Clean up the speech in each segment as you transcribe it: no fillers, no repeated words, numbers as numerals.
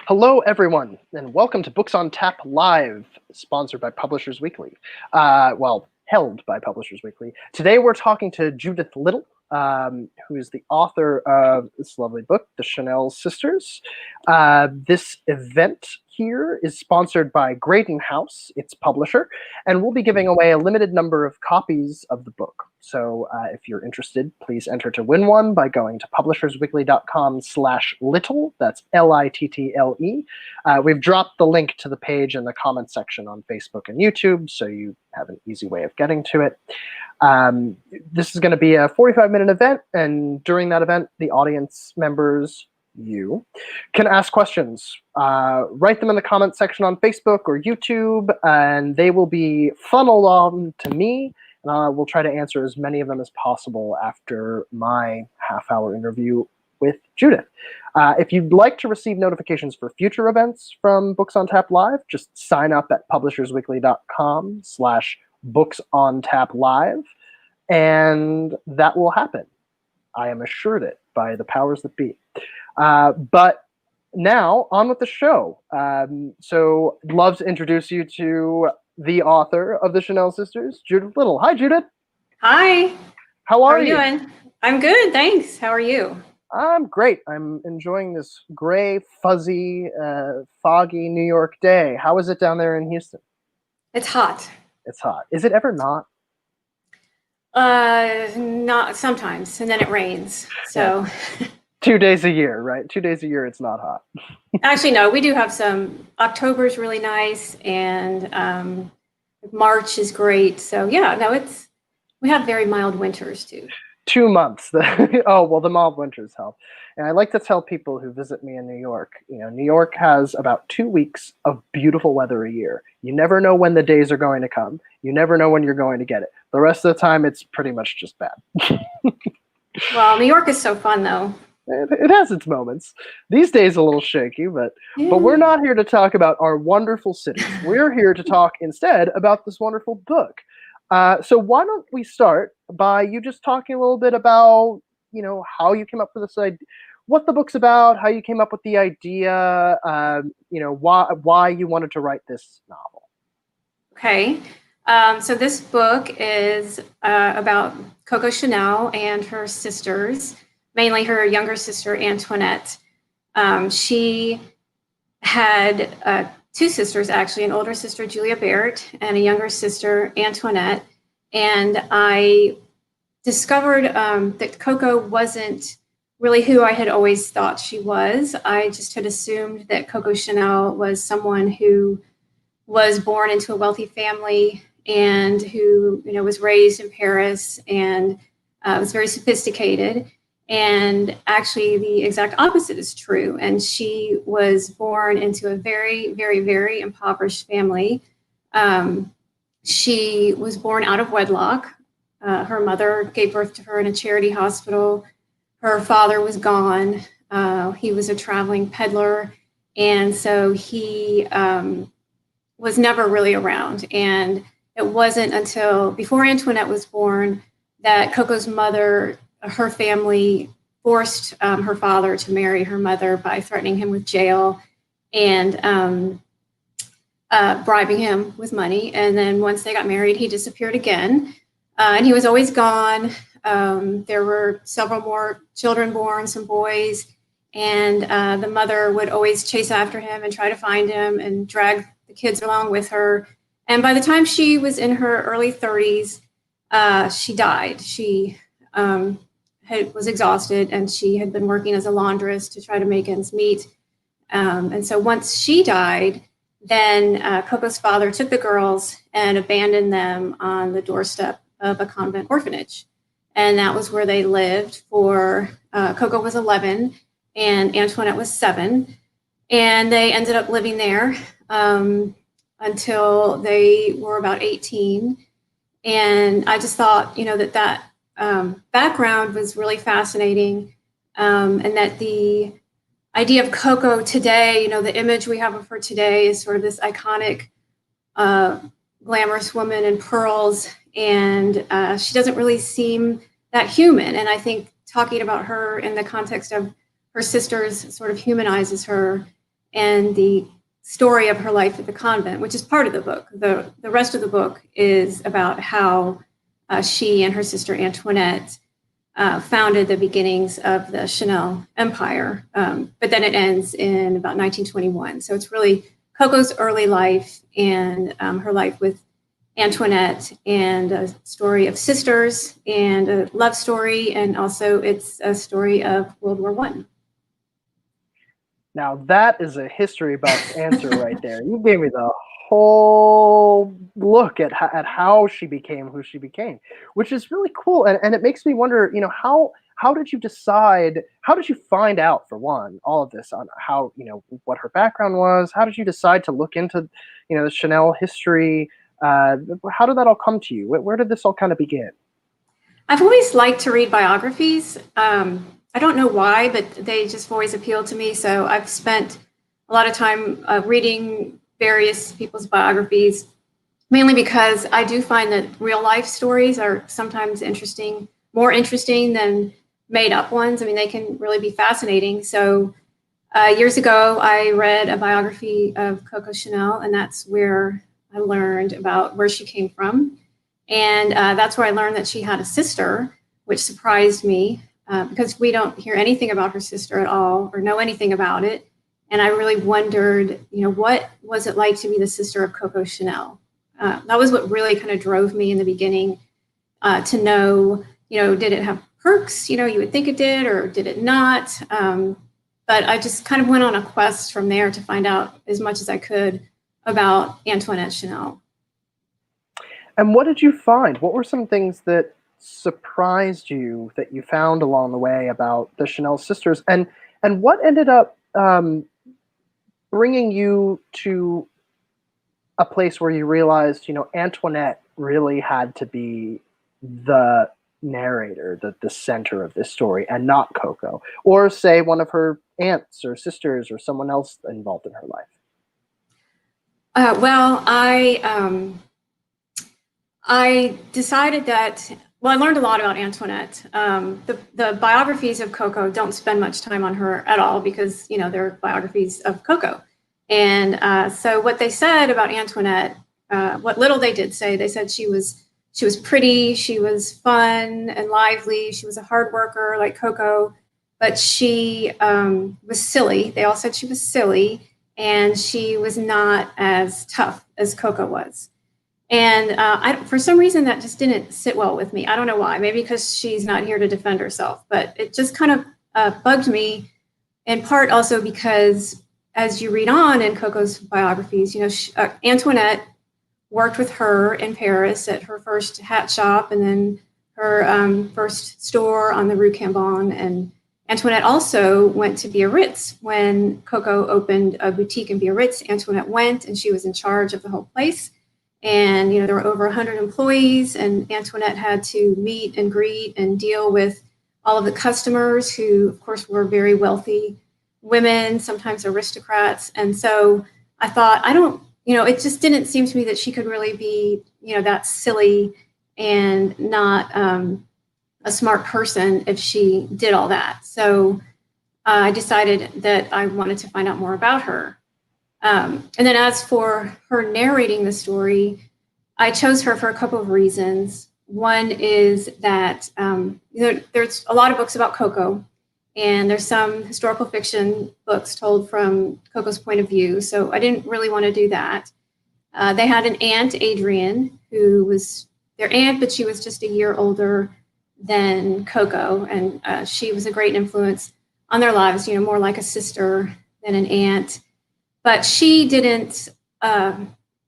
Hello, everyone, and welcome to Books on Tap Live, sponsored by Publishers Weekly. Held by Publishers Weekly. Today we're talking to Judithe Little, who is the author of this lovely book, The Chanel Sisters. This event here is sponsored by Graydon House, its publisher, and we'll be giving away a limited number of copies of the book. So if you're interested, please enter to win one by going to publishersweekly.com/little. That's Little. We've dropped the link to the page in the comments section on Facebook and YouTube, so you have an easy way of getting to it. This is going to be a 45-minute event, and during that event, the audience members, you, can ask questions. Write them in the comments section on Facebook or YouTube, and they will be funneled on to me. We'll try to answer as many of them as possible after my half-hour interview with Judithe. If you'd like to receive notifications for future events from Books on Tap Live, just sign up at publishersweekly.com/booksontap-live, and that will happen. I am assured it by the powers that be. But now, on with the show. So I'd love to introduce you to the author of The Chanel Sisters, Judithe Little. Hi, Judithe. Hi. How are you? Doing? I'm good, thanks. How are you? I'm great. I'm enjoying this gray, fuzzy, foggy New York day. How is it down there in Houston? It's hot. It's hot. Is it ever not? Not sometimes, and then it rains. So yeah. 2 days a year, right? 2 days a year, it's not hot. Actually, no, we do have some. October's really nice, and March is great. So yeah, no, we have very mild winters too. 2 months. Oh, well, the mild winters help. And I like to tell people who visit me in New York, New York has about 2 weeks of beautiful weather a year. You never know when the days are going to come. You never know when you're going to get it. The rest of the time, it's pretty much just bad. Well, New York is so fun, though. It has its moments. These days a little shaky, but we're not here to talk about our wonderful cities. We're here to talk instead about this wonderful book. So why don't we start by you just talking a little bit about, how you came up with this idea, what the book's about, how you came up with the idea, why you wanted to write this novel. Okay. So this book is about Coco Chanel and her sisters, mainly her younger sister, Antoinette. She had 2 sisters, actually, an older sister, Julia Barrett, and a younger sister, Antoinette. And I discovered that Coco wasn't really who I had always thought she was. I just had assumed that Coco Chanel was someone who was born into a wealthy family and who, was raised in Paris and was very sophisticated. And actually, the exact opposite is true. And she was born into a very, very, very impoverished family. She was born out of wedlock. Her mother gave birth to her in a charity hospital. Her father was gone. He was a traveling peddler. And so he was never really around. And it wasn't until before Antoinette was born that Coco's mother, her family, forced her father to marry her mother by threatening him with jail and bribing him with money. And then once they got married, he disappeared again. And he was always gone. There were several more children born, some boys. And the mother would always chase after him and try to find him and drag the kids along with her. And by the time she was in her early 30s, she died. She was exhausted, and she had been working as a laundress to try to make ends meet. And so once she died, then Coco's father took the girls and abandoned them on the doorstep of a convent orphanage. And that was where they lived for, Coco was 11 and Antoinette was 7. And they ended up living there until they were about 18. And I just thought, that background was really fascinating, and that the idea of Coco today, the image we have of her today is sort of this iconic, glamorous woman in pearls, and she doesn't really seem that human. And I think talking about her in the context of her sisters sort of humanizes her and the story of her life at the convent, which is part of the book. The rest of the book is about how she and her sister Antoinette founded the beginnings of the Chanel empire. But then it ends in about 1921. So it's really Coco's early life and her life with Antoinette, and a story of sisters and a love story. And also it's a story of World War I. Now that is a history buff's answer right there. You gave me the whole look at how she became who she became, which is really cool. And it makes me wonder, how did you decide, how did you find out, for one, all of this on how, what her background was? How did you decide to look into, the Chanel history? How did that all come to you? Where did this all kind of begin? I've always liked to read biographies. I don't know why, but they just always appealed to me. So I've spent a lot of time reading various people's biographies, mainly because I do find that real life stories are sometimes more interesting than made up ones. I mean, they can really be fascinating. So years ago, I read a biography of Coco Chanel, and that's where I learned about where she came from. And that's where I learned that she had a sister, which surprised me because we don't hear anything about her sister at all or know anything about it. And I really wondered, what was it like to be the sister of Coco Chanel? That was what really kind of drove me in the beginning to know, did it have perks? You would think it did, or did it not? But I just kind of went on a quest from there to find out as much as I could about Antoinette Chanel. And what did you find? What were some things that surprised you that you found along the way about the Chanel sisters? And what ended up bringing you to a place where you realized, Antoinette really had to be the narrator, the center of this story, and not Coco, or say one of her aunts or sisters or someone else involved in her life? Well, I decided that, I learned a lot about Antoinette. The biographies of Coco don't spend much time on her at all because, they're biographies of Coco. And so what they said about Antoinette, what little they did say, they said she was pretty, she was fun and lively, she was a hard worker like Coco, but she was silly. They all said she was silly, and she was not as tough as Coco was. And for some reason, that just didn't sit well with me. I don't know why. Maybe because she's not here to defend herself. But it just kind of bugged me, in part also because as you read on in Coco's biographies, Antoinette worked with her in Paris at her first hat shop and then her first store on the Rue Cambon. And Antoinette also went to Biarritz when Coco opened a boutique in Biarritz. Antoinette went, and she was in charge of the whole place. And, there were over 100 employees, and Antoinette had to meet and greet and deal with all of the customers who, of course, were very wealthy women, sometimes aristocrats. And so I thought, it just didn't seem to me that she could really be, that silly and not a smart person if she did all that. So I decided that I wanted to find out more about her. And then as for her narrating the story, I chose her for a couple of reasons. One is that there's a lot of books about Coco, and there's some historical fiction books told from Coco's point of view. So I didn't really want to do that. They had an aunt, Adrienne, who was their aunt, but she was just a year older than Coco. And she was a great influence on their lives, more like a sister than an aunt. But she didn't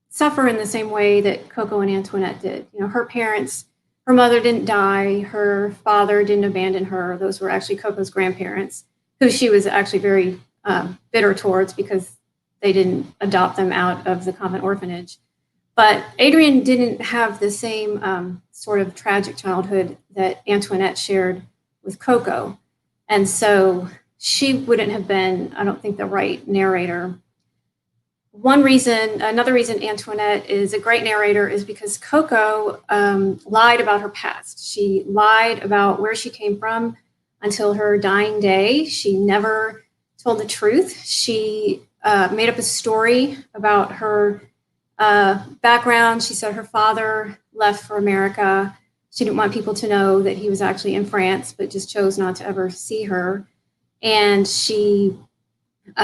suffer in the same way that Coco and Antoinette did. Her mother didn't die. Her father didn't abandon her. Those were actually Coco's grandparents, who she was actually very bitter towards because they didn't adopt them out of the convent orphanage. But Adrienne didn't have the same sort of tragic childhood that Antoinette shared with Coco. And so she wouldn't have been, I don't think, the right narrator. Another reason Antoinette is a great narrator is because Coco lied about her past. She lied about where she came from until her dying day. She never told the truth. She made up a story about her background. She said her father left for America. She didn't want people to know that he was actually in France, but just chose not to ever see her. And she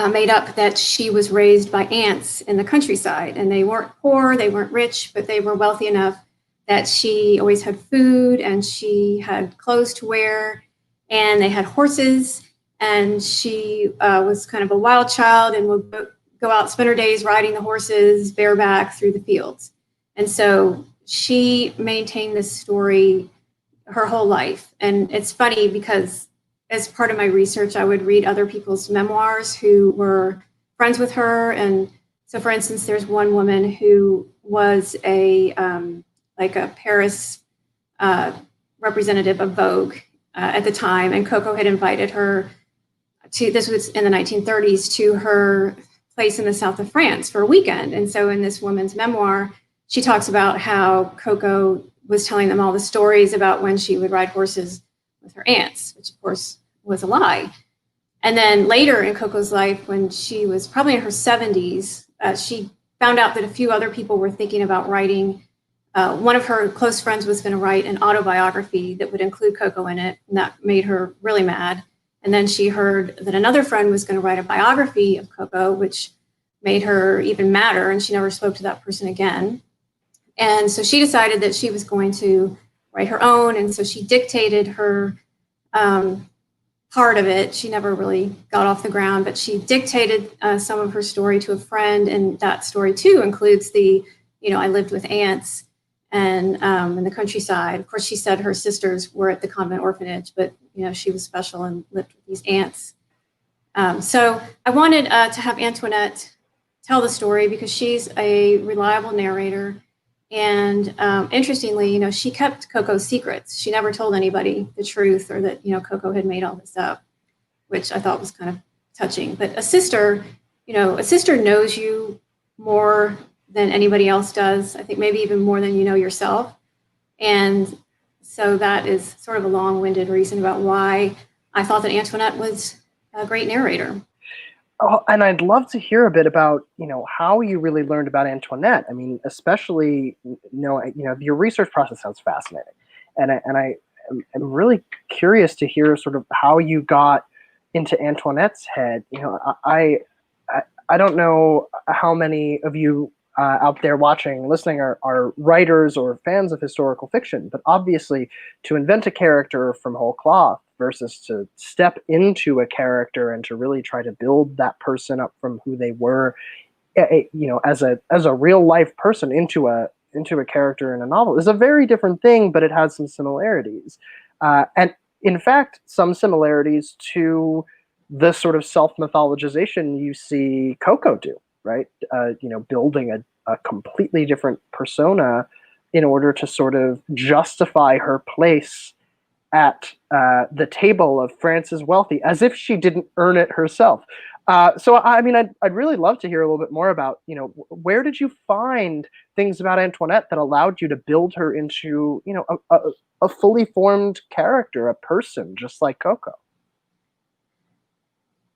made up that she was raised by aunts in the countryside, and they weren't poor, they weren't rich, but they were wealthy enough that she always had food and she had clothes to wear, and they had horses, and she was kind of a wild child and would go out, spend her days riding the horses bareback through the fields. And so she maintained this story her whole life. And it's funny because as part of my research, I would read other people's memoirs who were friends with her. And so, for instance, there's one woman who was a Paris representative of Vogue at the time, and Coco had invited her to, this was in the 1930s, to her place in the south of France for a weekend. And so in this woman's memoir, she talks about how Coco was telling them all the stories about when she would ride horses with her aunts, which of course was a lie. And then later in Coco's life, when she was probably in her 70s, she found out that a few other people were thinking about writing. One of her close friends was going to write an autobiography that would include Coco in it, and that made her really mad. And then she heard that another friend was going to write a biography of Coco, which made her even madder, and she never spoke to that person again. And so she decided that she was going to write her own, and so she dictated her part of it. She never really got off the ground, but she dictated some of her story to a friend, and that story too includes the, I lived with aunts and in the countryside. Of course, she said her sisters were at the convent orphanage, but she was special and lived with these aunts. So I wanted to have Antoinette tell the story because she's a reliable narrator. And interestingly, she kept Coco's secrets. She never told anybody the truth, or that, Coco had made all this up, which I thought was kind of touching. But a sister knows you more than anybody else does. I think maybe even more than you know yourself. And so that is sort of a long-winded reason about why I thought that Antoinette was a great narrator. Oh, and I'd love to hear a bit about, how you really learned about Antoinette. I mean, especially, your research process sounds fascinating. And I'm really curious to hear sort of how you got into Antoinette's head. I don't know how many of you out there watching, listening are writers or fans of historical fiction, but obviously to invent a character from whole cloth versus to step into a character and to really try to build that person up from who they were, as a real life person into a character in a novel is a very different thing, but it has some similarities. And in fact, some similarities to the sort of self-mythologization you see Coco do, right? Building a completely different persona in order to sort of justify her place at the table of France's wealthy, as if she didn't earn it herself. So, I mean, I'd really love to hear a little bit more about, where did you find things about Antoinette that allowed you to build her into, a fully formed character, a person, just like Coco?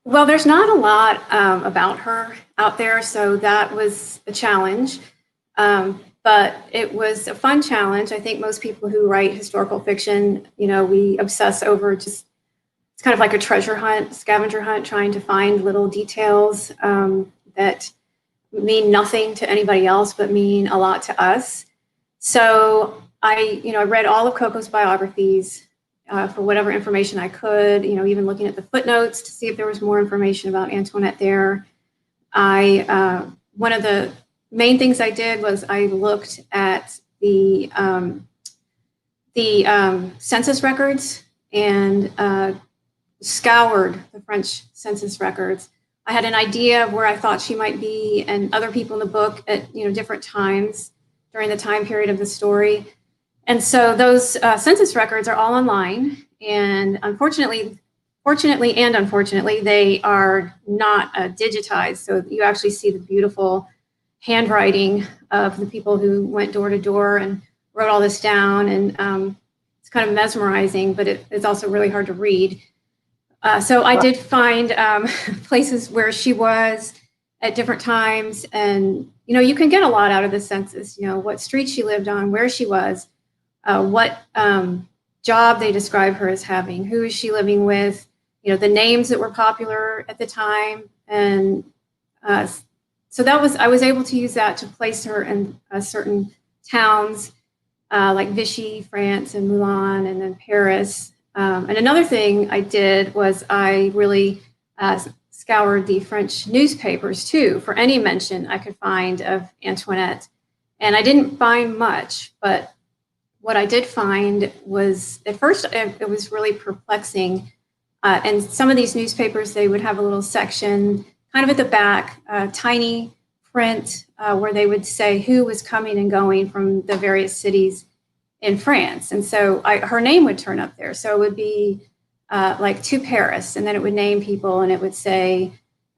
Well, there's not a lot about her out there, so that was a challenge. But it was a fun challenge. I think most people who write historical fiction, we obsess over it's kind of like a treasure hunt, scavenger hunt, trying to find little details that mean nothing to anybody else, but mean a lot to us. So I read all of Coco's biographies for whatever information I could, even looking at the footnotes to see if there was more information about Antoinette there. One of the main things I did was I looked at the census records and scoured the French census records. I had an idea of where I thought she might be and other people in the book at different times during the time period of the story. And so those census records are all online, and fortunately and unfortunately, they are not digitized. So you actually see the beautiful handwriting of the people who went door to door and wrote all this down. And it's kind of mesmerizing, but it's also really hard to read. So I did find places where she was at different times, and you can get a lot out of the census. What street she lived on, where she was, what job they describe her as having, who is she living with, the names that were popular at the time, and so I was able to use that to place her in certain towns like Vichy, France, and Milan, and then Paris. And another thing I did was I really scoured the French newspapers too for any mention I could find of Antoinette. And I didn't find much, but what I did find was, at first, it was really perplexing. And some of these newspapers, they would have a little section kind of at the back, tiny print, where they would say who was coming and going from the various cities in France. And so her name would turn up there. So it would be like to Paris, and then it would name people, and it would say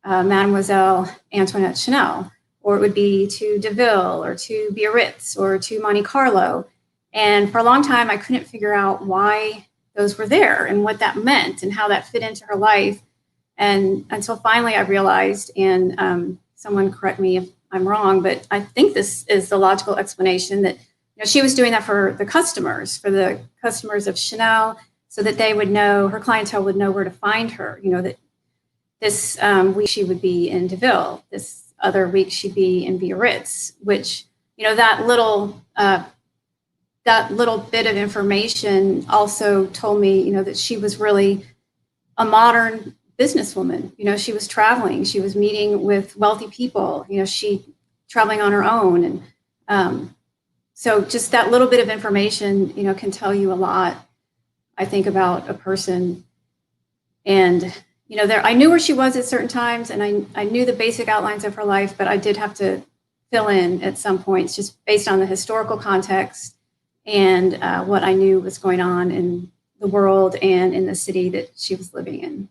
Mademoiselle Antoinette Chanel, or it would be to Deauville, or to Biarritz, or to Monte Carlo. And for a long time, I couldn't figure out why those were there and what that meant and how that fit into her life. And until finally I realized, and someone correct me if I'm wrong, but I think this is the logical explanation, that she was doing that for the customers of Chanel, so that they would know, her clientele would know where to find her. That this week she would be in Deauville, this other week she'd be in Biarritz, which, that little bit of information also told me, that she was really a modern businesswoman. She was traveling, she was meeting with wealthy people, she traveling on her own. And so just that little bit of information, can tell you a lot, I think, about a person. And, I knew where she was at certain times, and I knew the basic outlines of her life, but I did have to fill in at some points just based on the historical context and what I knew was going on in the world and in the city that she was living in.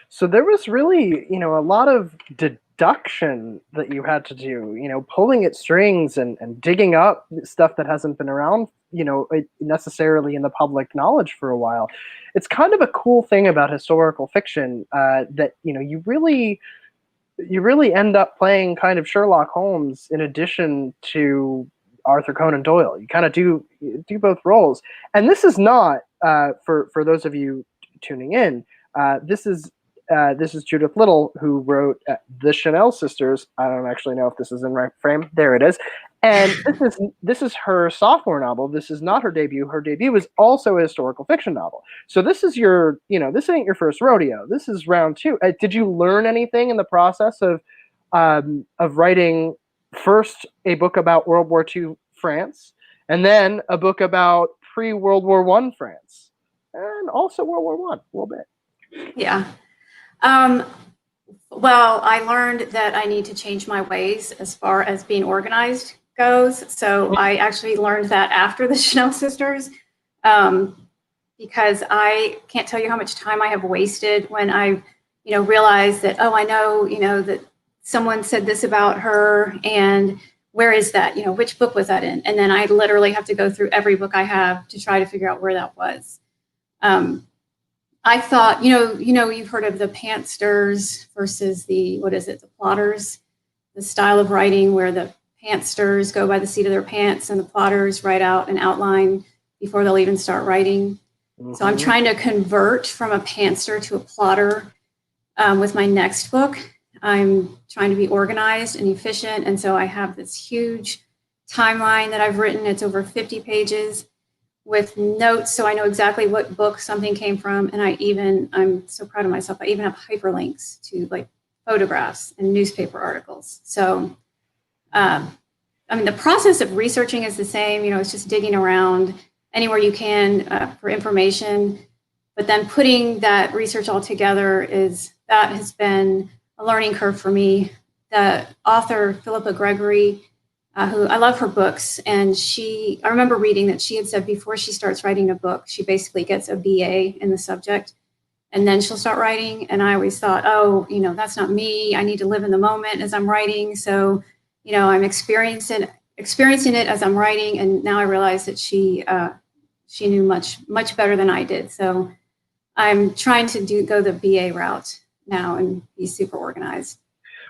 So there was really, a lot of deduction that you had to do, pulling at strings and digging up stuff that hasn't been around, necessarily in the public knowledge for a while. It's kind of a cool thing about historical fiction that, you really end up playing kind of Sherlock Holmes in addition to Arthur Conan Doyle. You kind of do both roles. And this is not, for those of you tuning in, this is Judithe Little, who wrote The Chanel Sisters. I don't actually know if this is in right frame. There it is. And this is her sophomore novel. This is not her debut. Her debut is also a historical fiction novel. So this is your, this ain't your first rodeo. This is round two. Did you learn anything in the process of writing first a book about World War II France, and then a book about pre-World War I France, and also World War I a little bit? Yeah. Well, I learned that I need to change my ways as far as being organized goes. So I actually learned that after the Chanel Sisters, because I can't tell you how much time I have wasted when I, realized that, I know, that someone said this about her, and where is that? Which book was that in? And then I literally have to go through every book I have to try to figure out where that was. I thought, you've heard of the pantsters versus the plotters, the style of writing where the pantsters go by the seat of their pants and the plotters write out an outline before they'll even start writing. Mm-hmm. So I'm trying to convert from a pantster to a plotter with my next book. I'm trying to be organized and efficient. And so I have this huge timeline that I've written. It's over 50 pages with notes, so I know exactly what book something came from. And I'm so proud of myself, I even have hyperlinks to like photographs and newspaper articles. So, the process of researching is the same. It's just digging around anywhere you can for information. But then putting that research all together that has been a learning curve for me. The author, Philippa Gregory, who I love her books, and I remember reading that she had said before she starts writing a book, she basically gets a BA in the subject, and then she'll start writing. And I always thought, that's not me. I need to live in the moment as I'm writing. So, I'm experiencing it as I'm writing. And now I realize that she knew much, much better than I did. So I'm trying to go the BA route now and be super organized.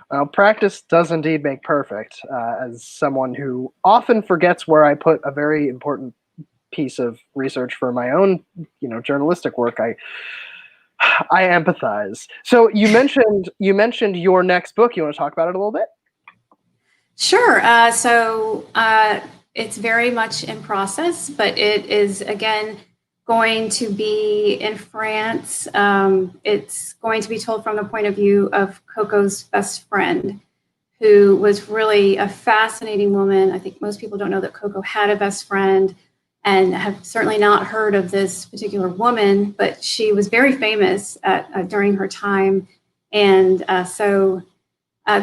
Well, practice does indeed make perfect. As someone who often forgets where I put a very important piece of research for my own, journalistic work, I empathize. So you mentioned your next book. You want to talk about it a little bit? Sure. It's very much in process, but it is, again, going to be in France. It's going to be told from the point of view of Coco's best friend, who was really a fascinating woman. I think most people don't know that Coco had a best friend and have certainly not heard of this particular woman, but she was very famous during her time. And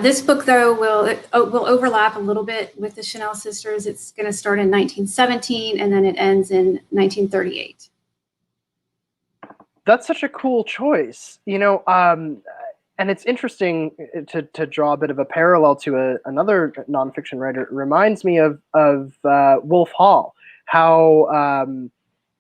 this book, though, will overlap a little bit with the Chanel sisters. It's going to start in 1917, and then it ends in 1938. That's such a cool choice, and it's interesting to draw a bit of a parallel to another nonfiction writer. It reminds me of Wolf Hall, how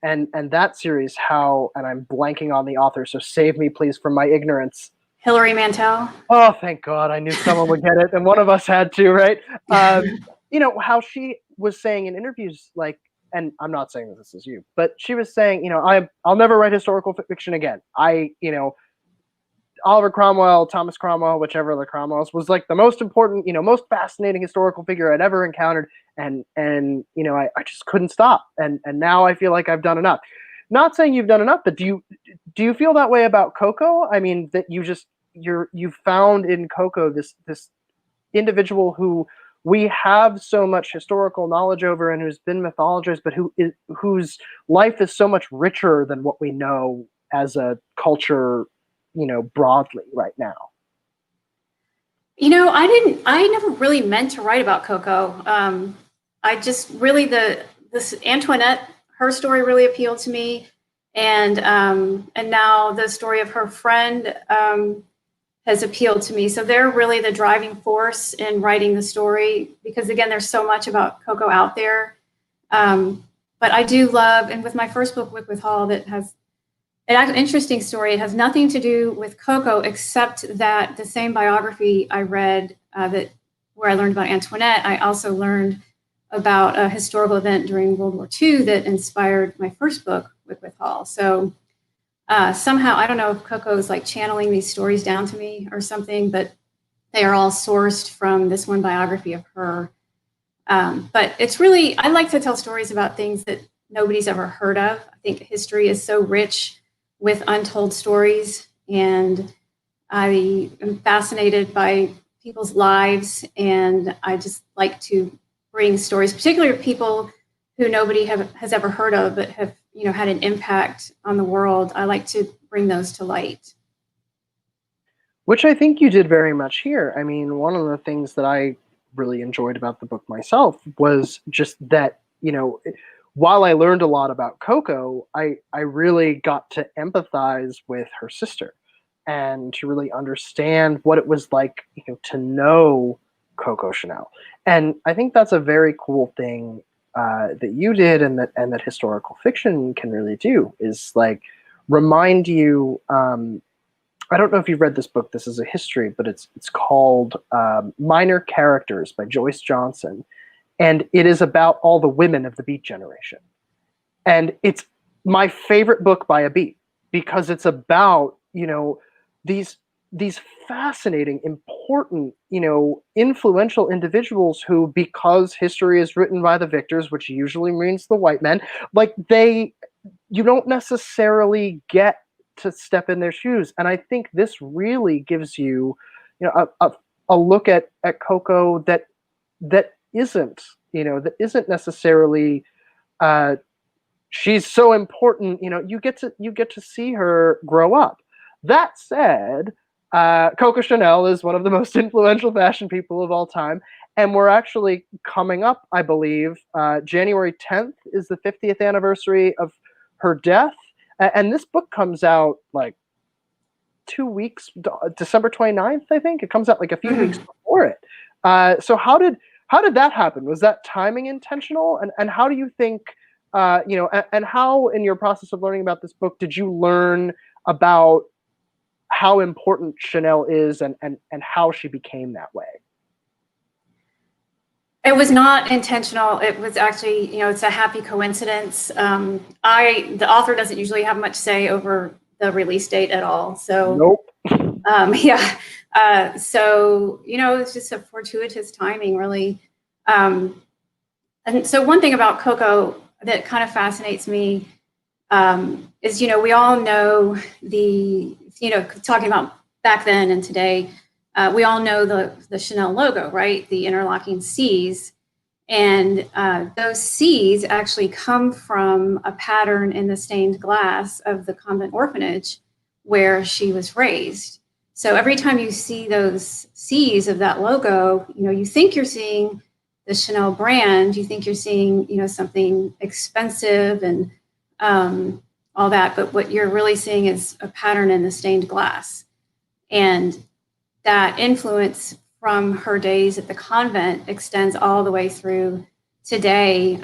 and that series, how, and I'm blanking on the author, so save me please from my ignorance. Hilary Mantel. Oh, thank God. I knew someone would get it, and one of us had to, right? How she was saying in interviews, like, and I'm not saying that this is you, but she was saying, I'll never write historical fiction again. Oliver Cromwell, Thomas Cromwell, whichever the Cromwells, was like the most important, most fascinating historical figure I'd ever encountered. And I just couldn't stop. And now I feel like I've done enough. Not saying you've done enough, but do you feel that way about Coco? I mean, that you found in Coco this individual who we have so much historical knowledge over and who's been mythologized, but whose life is so much richer than what we know as a culture, broadly right now. I never really meant to write about Coco. I just really, this Antoinette, her story really appealed to me. And now the story of her friend has appealed to me. So they're really the driving force in writing the story, because again, there's so much about Coco out there. But I do love, and with my first book, Wycliffe Hall, that has an interesting story. It has nothing to do with Coco, except that the same biography I read where I learned about Antoinette, I also learned about a historical event during World War II that inspired my first book, Wycliffe Hall. So somehow, I don't know if Coco is like channeling these stories down to me or something, but they are all sourced from this one biography of her. But it's really, I like to tell stories about things that nobody's ever heard of. I think history is so rich with untold stories, and I am fascinated by people's lives, and I just like to bring stories, particularly of people who nobody has ever heard of, but have had an impact on the world. I like to bring those to light. Which I think you did very much here. I mean, one of the things that I really enjoyed about the book myself was just that, while I learned a lot about Coco, I really got to empathize with her sister and to really understand what it was like, to know Coco Chanel. And I think that's a very cool thing that you did, and that historical fiction can really do, is like remind you. I don't know if you've read this book. This is a history, but it's called Minor Characters by Joyce Johnson. And it is about all the women of the Beat generation. And it's my favorite book by a Beat, because it's about, these fascinating, important, influential individuals who, because history is written by the victors, which usually means the white men, like you don't necessarily get to step in their shoes. And I think this really gives you, a look at Coco that isn't necessarily she's so important. You get to see her grow up. That said, Coco Chanel is one of the most influential fashion people of all time, and we're actually coming up, I believe, January 10th is the 50th anniversary of her death, and this book comes out like 2 weeks, December 29th, I think. It comes out like a few weeks before it. So how did that happen? Was that timing intentional? And how do you think, and how in your process of learning about this book did you learn about how important Chanel is and how she became that way? It was not intentional. It was actually, it's a happy coincidence. The author doesn't usually have much say over the release date at all. So, nope. Yeah. So, it's just a fortuitous timing, really. And so one thing about Coco that kind of fascinates me is, we all know talking about back then and today, we all know the Chanel logo, right? The interlocking C's. And those C's actually come from a pattern in the stained glass of the convent orphanage where she was raised. So every time you see those C's of that logo, you think you're seeing the Chanel brand, you think you're seeing, something expensive and all that, but what you're really seeing is a pattern in the stained glass. And that influence from her days at the convent extends all the way through today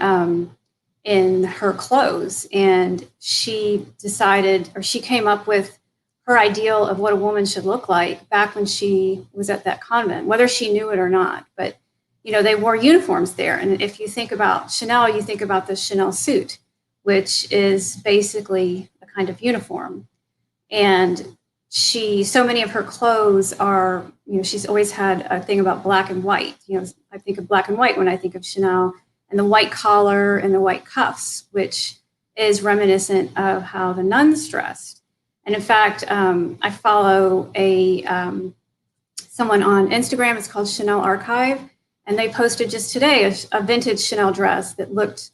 in her clothes. And she decided, or she came up with her ideal of what a woman should look like back when she was at that convent, whether she knew it or not. But, they wore uniforms there. And if you think about Chanel, you think about the Chanel suit, which is basically a kind of uniform. And so many of her clothes are, she's always had a thing about black and white. I think of black and white when I think of Chanel, and the white collar and the white cuffs, which is reminiscent of how the nuns dressed. And in fact, I follow someone on Instagram. It's called Chanel Archive, and they posted just today a vintage Chanel dress that looked,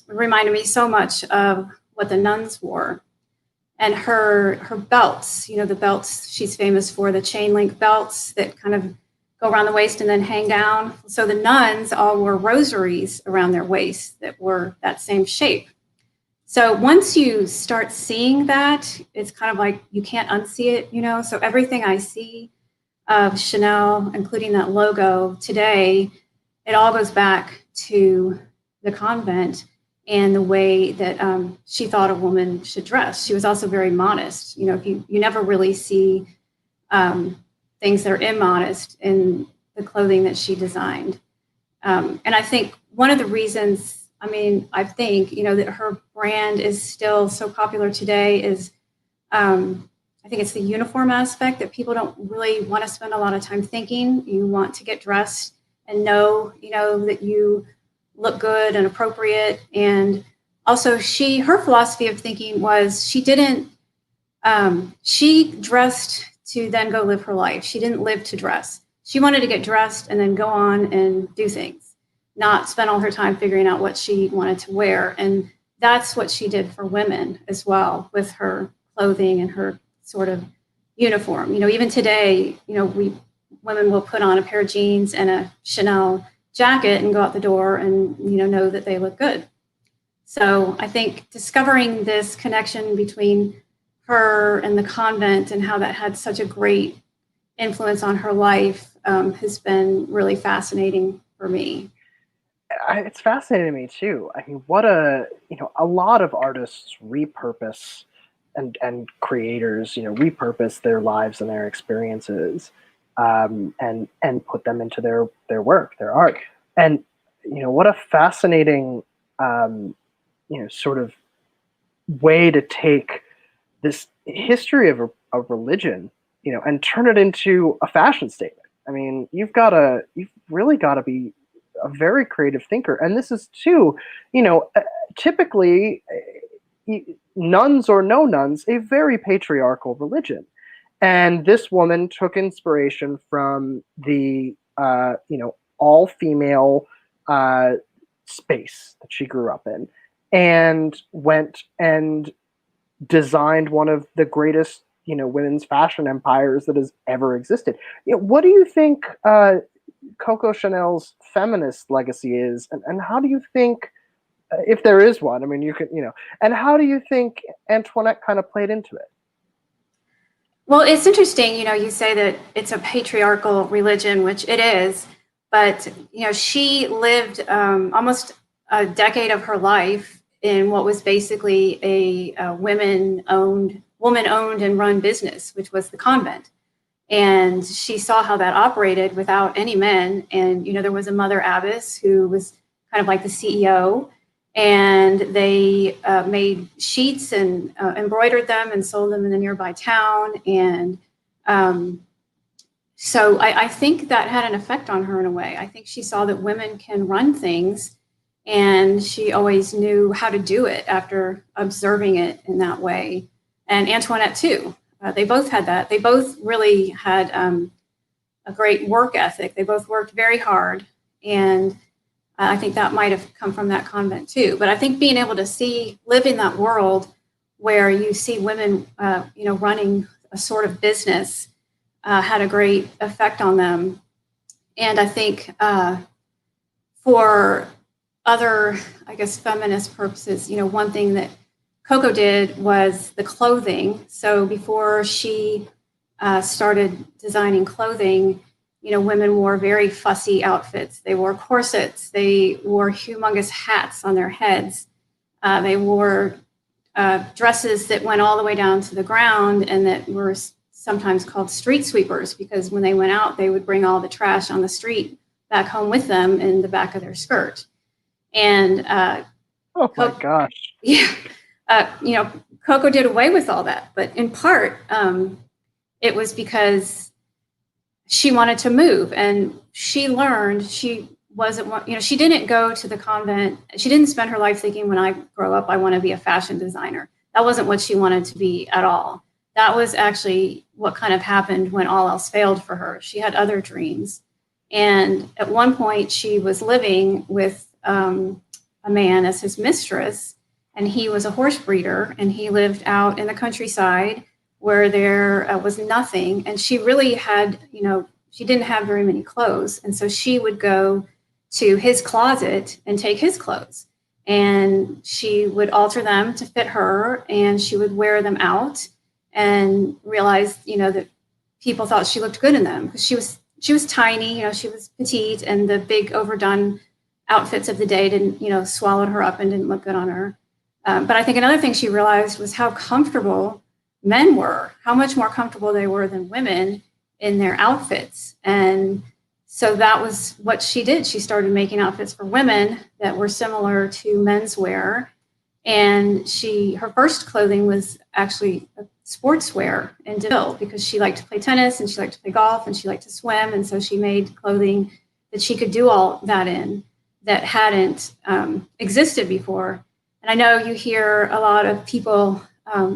reminded me so much of what the nuns wore. And her belts, the belts she's famous for, the chain link belts that kind of go around the waist and then hang down. So the nuns all wore rosaries around their waist that were that same shape. So once you start seeing that, it's kind of like you can't unsee it, So everything I see of Chanel, including that logo today, it all goes back to the convent and the way that she thought a woman should dress. She was also very modest. You never really see things that are immodest in the clothing that she designed. And I think one of the reasons, I think, that her brand is still so popular today is, I think it's the uniform aspect that people don't really want to spend a lot of time thinking. You want to get dressed and know, that you look good and appropriate. And also her philosophy of thinking was she dressed to then go live her life. She didn't live to dress. She wanted to get dressed and then go on and do things, not spend all her time figuring out what she wanted to wear. And that's what she did for women as well with her clothing and her sort of uniform. Even today, women will put on a pair of jeans and a Chanel jacket and go out the door and know that they look good. So I think discovering this connection between her and the convent and how that had such a great influence on her life has been really fascinating for me. It's fascinating to me too. What a lot of artists repurpose and creators repurpose their lives and their experiences and put them into their work, their art. And what a fascinating sort of way to take this history of a religion and turn it into a fashion statement. You've really got to be a very creative thinker. And this is too, typically nuns or no nuns, a very patriarchal religion. And this woman took inspiration from the, all-female space that she grew up in, and went and designed one of the greatest, women's fashion empires that has ever existed. What do you think Coco Chanel's feminist legacy is, and how do you think, if there is one, you can, and how do you think Antoinette kind of played into it? Well, it's interesting, you say that it's a patriarchal religion, which it is, but, she lived almost a decade of her life in what was basically a women-owned woman-owned and run business, which was the convent. And she saw how that operated without any men. And, there was a mother abbess who was kind of like the CEO, and they made sheets and embroidered them and sold them in the nearby town. And so I think that had an effect on her in a way. I think she saw that women can run things, and she always knew how to do it after observing it in that way. And Antoinette too. They both had that. They both really had a great work ethic. They both worked very hard. And I think that might have come from that convent too. But I think being able to live in that world where you see women, running a sort of business had a great effect on them. And I think for other, I guess, feminist purposes, one thing that Coco did was the clothing. So before she started designing clothing, women wore very fussy outfits. They wore corsets. They wore humongous hats on their heads. They wore dresses that went all the way down to the ground and that were sometimes called street sweepers, because when they went out, they would bring all the trash on the street back home with them in the back of their skirt. And oh my gosh. Yeah. Coco did away with all that, but in part, it was because she wanted to move, and she learned she wasn't, she didn't go to the convent. She didn't spend her life thinking, when I grow up, I want to be a fashion designer. That wasn't what she wanted to be at all. That was actually what kind of happened when all else failed for her. She had other dreams. And at one point she was living with a man as his mistress, and he was a horse breeder, and he lived out in the countryside where there was nothing. And she really had, she didn't have very many clothes. And so she would go to his closet and take his clothes, and she would alter them to fit her, and she would wear them out and realize, that people thought she looked good in them, because she was tiny, she was petite, and the big overdone outfits of the day didn't, swallowed her up and didn't look good on her. But I think another thing she realized was how comfortable men were, how much more comfortable they were than women in their outfits. And so that was what she did. She started making outfits for women that were similar to menswear. And her first clothing was actually sportswear and Dill, because she liked to play tennis and she liked to play golf and she liked to swim. And so she made clothing that she could do all that in that hadn't existed before. And I know you hear a lot of people,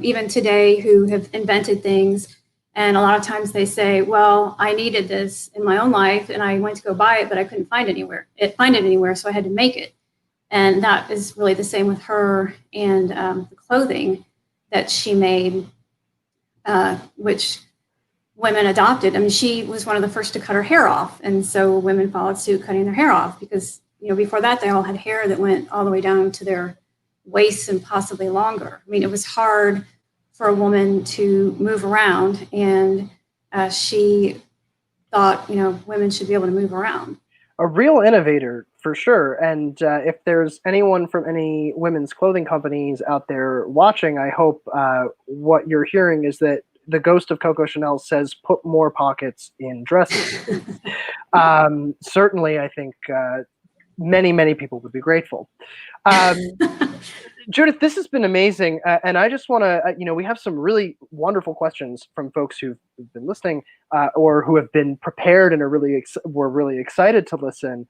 even today, who have invented things. And a lot of times they say, well, I needed this in my own life and I went to go buy it, but I couldn't find it anywhere. So I had to make it. And that is really the same with her and the clothing that she made, which women adopted. I mean, she was one of the first to cut her hair off. And so women followed suit, cutting their hair off, because, before that, they all had hair that went all the way down to their waists and possibly longer. I mean, it was hard for a woman to move around, and she thought, women should be able to move around. A real innovator, for sure. And if there's anyone from any women's clothing companies out there watching, I hope what you're hearing is that the ghost of Coco Chanel says, put more pockets in dresses. Certainly, I think many, many people would be grateful. Judith, this has been amazing. And I just want to, we have some really wonderful questions from folks who've been listening or who have been prepared and were really excited to listen.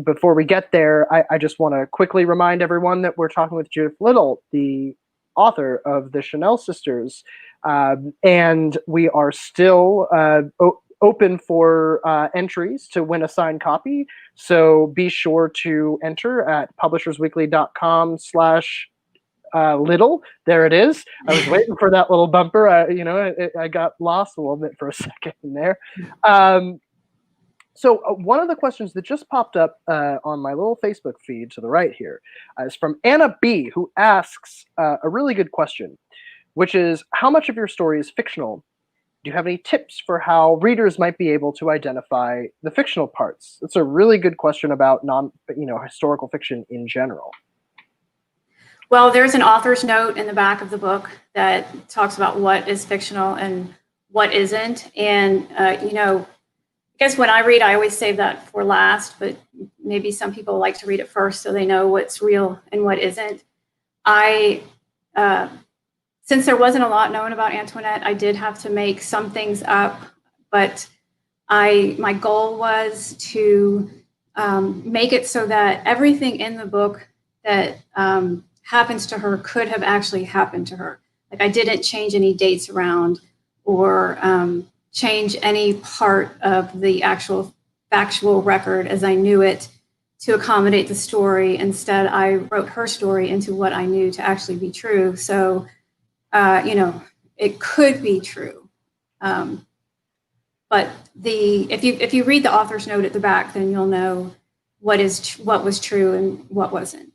Before we get there, I just want to quickly remind everyone that we're talking with Judithe Little, the author of the Chanel Sisters. And we are still open for entries to win a signed copy. So be sure to enter at publishersweekly.com/little. There it is. I was waiting for that little bumper. I got lost a little bit for a second there. So one of the questions that just popped up on my little Facebook feed to the right here is from Anna B, who asks a really good question, which is, how much of your story is fictional? Do you have any tips for how readers might be able to identify the fictional parts? It's a really good question about historical fiction in general. Well, there's an author's note in the back of the book that talks about what is fictional and what isn't. And, you know, I guess when I read, I always save that for last, but maybe some people like to read it first so they know what's real and what isn't. Since there wasn't a lot known about Antoinette, I did have to make some things up, but my goal was to make it so that everything in the book that happens to her could have actually happened to her. Like I didn't change any dates around or change any part of the actual factual record as I knew it to accommodate the story. Instead, I wrote her story into what I knew to actually be true. So, you know, it could be true. But if you read the author's note at the back, then you'll know what was true and what wasn't.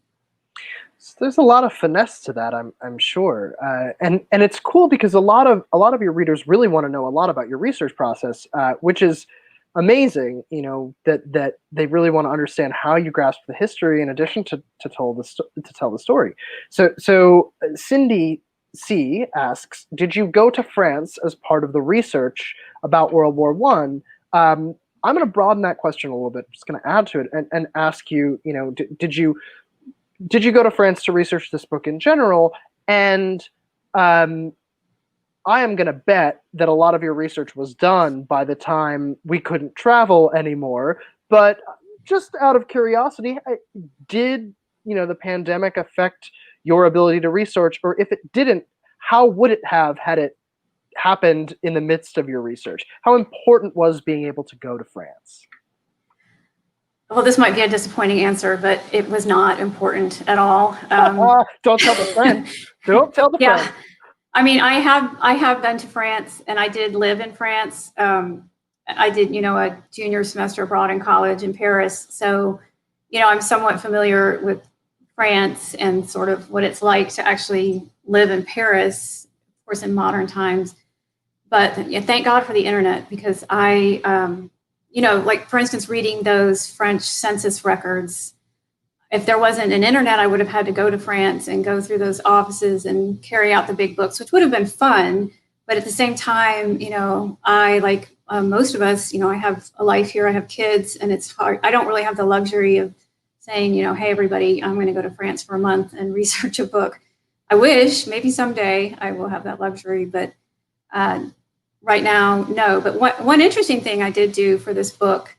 So there's a lot of finesse to that, I'm sure, and it's cool because a lot of your readers really want to know a lot about your research process, which is amazing. You know that they really want to understand how you grasp the history in addition to tell the story. So Cindy C asks, did you go to France as part of the research about World War I? I'm going to broaden that question a little bit. I'm just going to add to it and ask you, you know, did you go to France to research this book in general? And I am going to bet that a lot of your research was done by the time we couldn't travel anymore. But just out of curiosity, did the pandemic affect your ability to research? Or if it didn't, how would it have had it happened in the midst of your research? How important was being able to go to France? Well, this might be a disappointing answer, but it was not important at all. Don't tell the friend. Don't tell the friend. I mean, I have been to France, and I did live in France. I did, a junior semester abroad in college in Paris. So, I'm somewhat familiar with France and sort of what it's like to actually live in Paris, of course, in modern times. But thank God for the internet, because like, for instance, reading those French census records, if there wasn't an internet, I would have had to go to France and go through those offices and carry out the big books, which would have been fun. But at the same time, I, like most of us, I have a life here, I have kids, and it's hard. I don't really have the luxury of saying, hey, everybody, I'm going to go to France for a month and research a book. I wish maybe someday I will have that luxury, but right now, no. But one interesting thing I did do for this book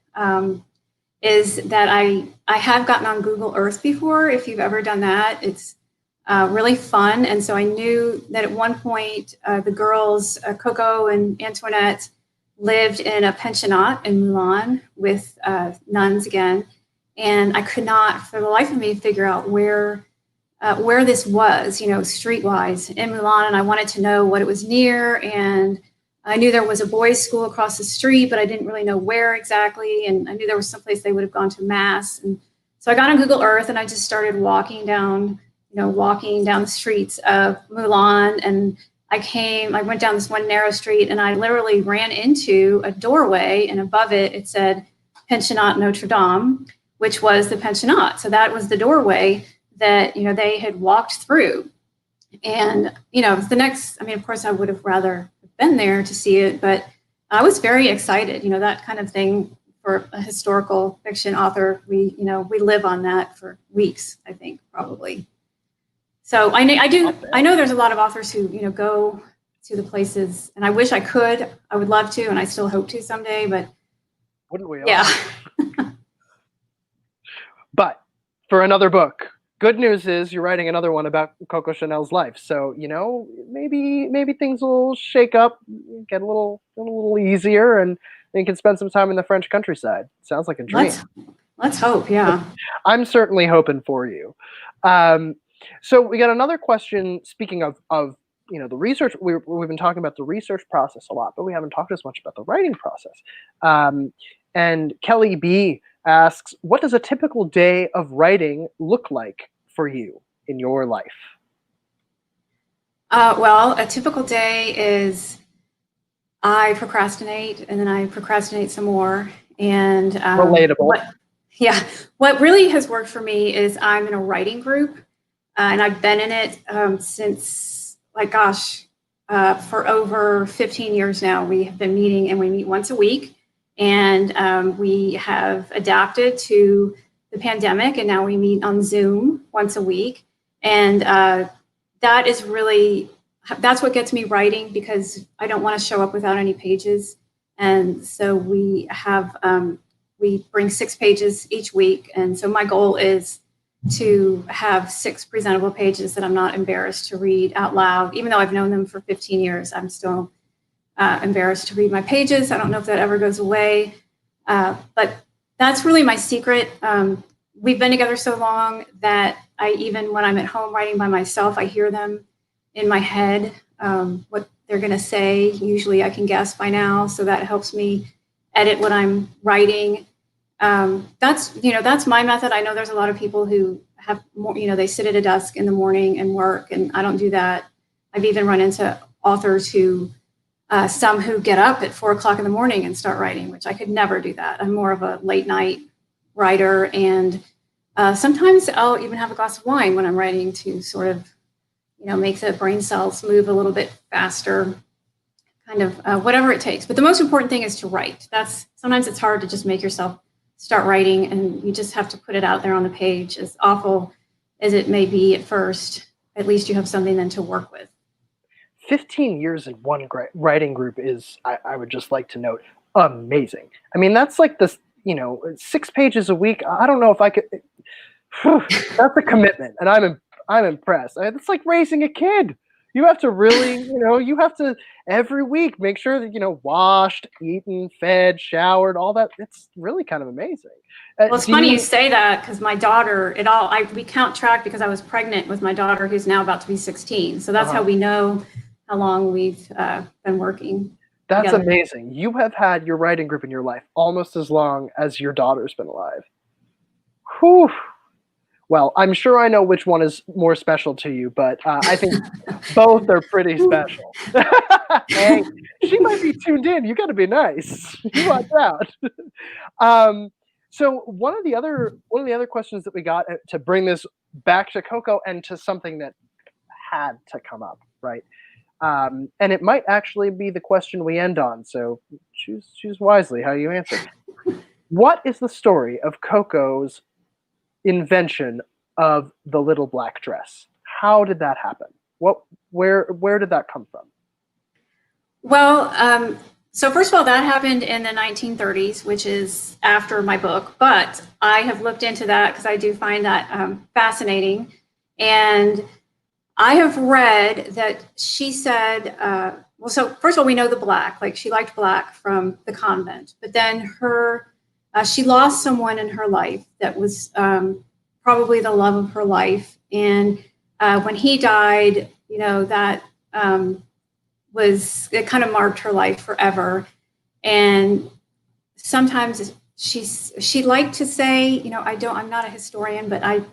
is that I have gotten on Google Earth before. If you've ever done that, it's really fun. And so I knew that at one point, the girls, Coco and Antoinette, lived in a pensionnat in Milan with nuns again. And I could not, for the life of me, figure out where this was, streetwise in Milan. And I wanted to know what it was near. And I knew there was a boys' school across the street, but I didn't really know where exactly. And I knew there was someplace they would have gone to mass. And so I got on Google Earth and I just started walking down the streets of Milan. And I went down this one narrow street and I literally ran into a doorway, and above it, it said Pensionnat Notre Dame, which was the pensionnat. So that was the doorway that, they had walked through. And, of course I would have rather been there to see it, but I was very excited. That kind of thing for a historical fiction author, we live on that for weeks, I think, probably. So I know there's a lot of authors who, go to the places, and I wish I could. I would love to, and I still hope to someday, but wouldn't we all? Yeah. But for another book, good news is you're writing another one about Coco Chanel's life. So, maybe things will shake up, get a little easier, and you can spend some time in the French countryside. Sounds like a dream. Let's hope, yeah. I'm certainly hoping for you. So we got another question, speaking of the research. We've been talking about the research process a lot, but we haven't talked as much about the writing process. And Kelly B asks, what does a typical day of writing look like for you in your life? Well, a typical day is I procrastinate, and then I procrastinate some more. And relatable. What really has worked for me is I'm in a writing group. and I've been in it since, like, gosh, for over 15 years now. We have been meeting, and we meet once a week. And we have adapted to the pandemic, and now we meet on Zoom once a week. And that is really, that's what gets me writing, because I don't want to show up without any pages. And so we have, we bring 6 pages each week. And so my goal is to have 6 presentable pages that I'm not embarrassed to read out loud. Even though I've known them for 15 years, I'm still embarrassed to read my pages. I don't know if that ever goes away, but that's really my secret. We've been together so long that even when I'm at home writing by myself, I hear them in my head, what they're going to say. Usually I can guess by now, so that helps me edit what I'm writing. That's my method. I know there's a lot of people who have more, they sit at a desk in the morning and work, and I don't do that. I've even run into authors who, some who get up at 4 o'clock in the morning and start writing, which I could never do that. I'm more of a late night writer, and sometimes I'll even have a glass of wine when I'm writing to sort of, make the brain cells move a little bit faster, kind of whatever it takes. But the most important thing is to write. Sometimes it's hard to just make yourself start writing, and you just have to put it out there on the page. As awful as it may be at first, at least you have something then to work with. 15 years in one writing group is, I would just like to note, amazing. I mean, that's like this, 6 pages a week. I don't know if I could. That's a commitment, and I'm impressed. It's like raising a kid. You have to really, you have to every week make sure that, washed, eaten, fed, showered, all that. It's really kind of amazing. Well, it's funny you say that, because my daughter, we count track because I was pregnant with my daughter, who's now about to be 16. So that's how we know how long we've been working. That's together. Amazing. You have had your writing group in your life almost as long as your daughter's been alive. Whew. Well, I'm sure I know which one is more special to you, but I think both are pretty special. Hey, she might be tuned in. You got to be nice. You watch out. So one of the other questions that we got to bring this back to Coco and to something that had to come up, right? And it might actually be the question we end on. So choose wisely how you answer. What is the story of Coco's invention of the little black dress? How did that happen? Where did that come from? Well, so first of all, that happened in the 1930s, which is after my book, but I have looked into that because I do find that fascinating. And I have read that she said, well, so first of all, we know the black, like she liked black from the convent, but then she lost someone in her life that was probably the love of her life. And when he died, that it kind of marked her life forever. And sometimes she liked to say, I'm not a historian, but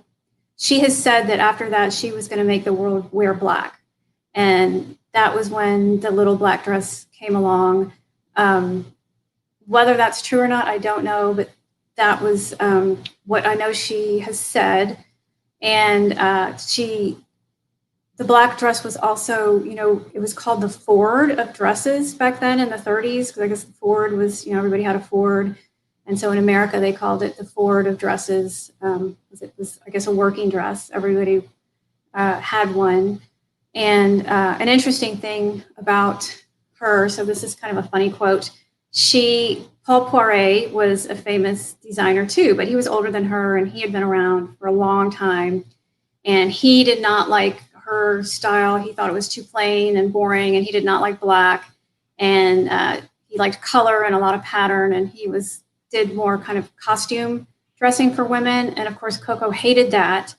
she has said that after that, she was going to make the world wear black. And that was when the little black dress came along. Whether that's true or not, I don't know, but that was what I know she has said. And the black dress was also, it was called the Ford of dresses back then in the 30s, because I guess the Ford was, everybody had a Ford. And so in America, they called it the Ford of dresses. It was, I guess, a working dress. Everybody had one. And an interesting thing about her, so this is kind of a funny quote, Paul Poiret was a famous designer too, but he was older than her, and he had been around for a long time. And he did not like her style. He thought it was too plain and boring, and he did not like black. And he liked color and a lot of pattern, and he did more kind of costume dressing for women. And of course, Coco hated that.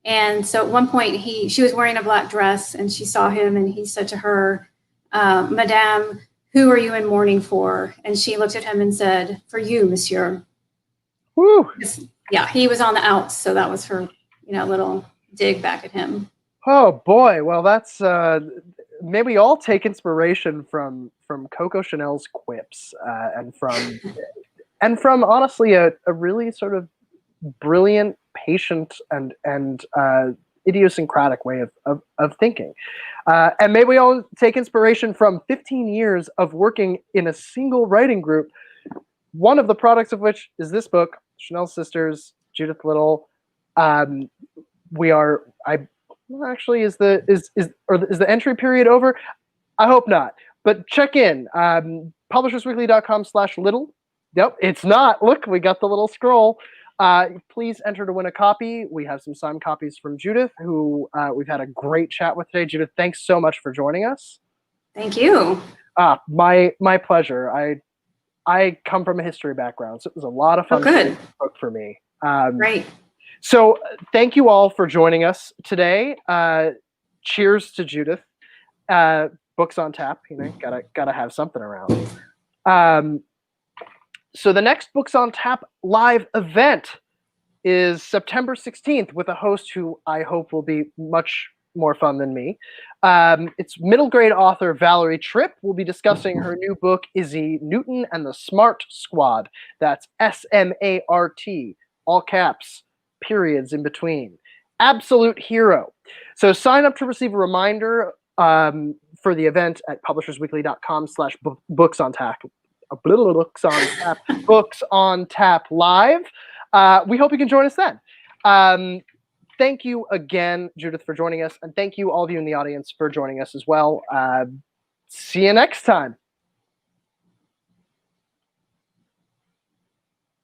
And so at one point, she was wearing a black dress, and she saw him, and he said to her, Madame, who are you in mourning for? And she looked at him and said, for you, monsieur. Woo. Yeah, he was on the outs. So that was her, little dig back at him. Oh boy. Well, that's maybe we all take inspiration from Coco Chanel's quips and from honestly a really sort of brilliant, patient, and idiosyncratic way of thinking. And may we all take inspiration from 15 years of working in a single writing group, one of the products of which is this book, Chanel Sisters, Judithe Little. Is the entry period over? I hope not. But check in. Publishersweekly.com/little. Yep, it's not. Look, we got the little scroll. Please enter to win a copy. We have some signed copies from Judithe, who we've had a great chat with today. Judithe, thanks so much for joining us. Thank you. My pleasure. I come from a history background, so it was a lot of fun book for me. Great. So thank you all for joining us today. Cheers to Judithe. Books on tap, gotta have something around. So the next Books on Tap live event is September 16th with a host who I hope will be much more fun than me. It's middle grade author Valerie Tripp. Will be discussing her new book, Izzy Newton and the Smart Squad. That's SMART, all caps, periods in between. Absolute hero. So sign up to receive a reminder for the event at publishersweekly.com/books on tap. Books on Tap live. We hope you can join us then. Thank you again, Judithe, for joining us, and thank you all of you in the audience for joining us as well. See you next time.